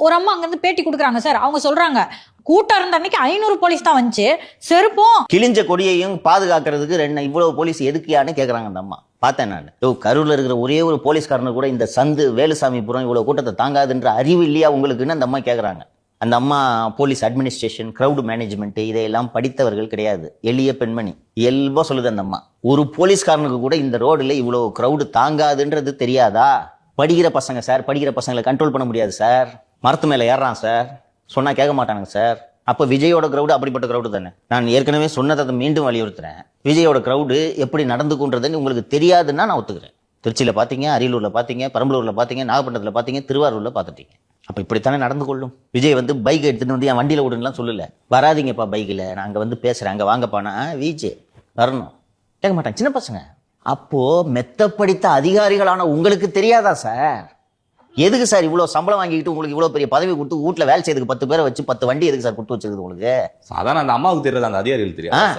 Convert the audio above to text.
ஒரு அம்மா அங்க இருந்து பேட்டி கொடுக்குறாங்க சார். அவங்க சொல்றாங்க கூட்டம் இருந்த அன்னைக்கு 500 போலீஸ் தான் வந்துச்சு, செருப்பும் கிழிஞ்ச கொடியையும் பாதுகாக்கிறதுக்கு இவ்வளவு போலீஸ் எதுக்கியான்னு கேக்குறாங்க அந்த அம்மா. பார்த்தேன் நான். கரூர்ல இருக்கிற ஒரே ஒரு போலீஸ்காரனு கூட இந்த சந்து வேலுசாமிபுரம் இவ்வளவு கூட்டத்தை தாங்காதுன்ற அறிவு இல்லையா உங்களுக்குன்னு அந்த அம்மா கேக்குறாங்க. அந்த அம்மா போலீஸ் அட்மினிஸ்ட்ரேஷன், கிரௌட் மேனேஜ்மெண்ட் இதையெல்லாம் படித்தவர்கள் கிடையாது, எளிய பெண்மணி. இயல்பா சொல்லுது அந்த அம்மா. ஒரு போலீஸ்காரனுக்கு கூட இந்த ரோடுல இவ்வளவு கிரௌடு தாங்காதுன்றது தெரியாதா? படிக்கிற பசங்க சார், படிக்கிற பசங்களை கண்ட்ரோல் பண்ண முடியாது சார். மரத்து மேல ஏறான் சார், சொன்னா கேட்க மாட்டானுங்க சார். அப்ப விஜயோட கிரௌடு அப்படிப்பட்ட கிரௌடு தானே. நான் ஏற்கனவே சொன்னதை மீண்டும் வலியுறுத்துறேன். விஜயோட கிரௌடு எப்படி நடந்துக்குன்றதுன்னு உங்களுக்கு தெரியாதுன்னா நான் ஒத்துக்கிறேன். திருச்சியில பாத்தீங்க, அரியலூர்ல பாத்தீங்க, பெரம்பலூர்ல பாத்தீங்க, நாகப்பட்டினத்துல பாத்தீங்க, திருவாரூர்ல பாத்துட்டீங்க. அப்ப இப்படித்தானே நடந்து கொள்ளும். விஜய் வந்து பைக் எடுத்துட்டு வந்து என் வண்டியில விடுன்னு சொல்லல. வராதிங்கப்பா பைக்கில், நான் அங்க வந்து பேசுறேன், அங்க வாங்கப்பானா விஜய் வரணும் கேட்க மாட்டாங்க சின்ன பசங்க. அப்போ மெத்த படித்த அதிகாரிகளான உங்களுக்கு தெரியாதா சார்? எதுக்கு சார் இவ்வளவு சம்பளம் வாங்கிட்டு உங்களுக்கு இவ்வளவு பெரிய பதவி கொடுத்து வீட்டுல வேலை செய்யறதுக்கு 10 பேரை வச்சு 10 வண்டி எதுக்கு சார் கொடுத்து வச்சிருக்கு உங்களுக்கு? சாதாரண அந்த அம்மாவுக்கு தெரியாது, அந்த அதிகாரிகள் தெரியாது.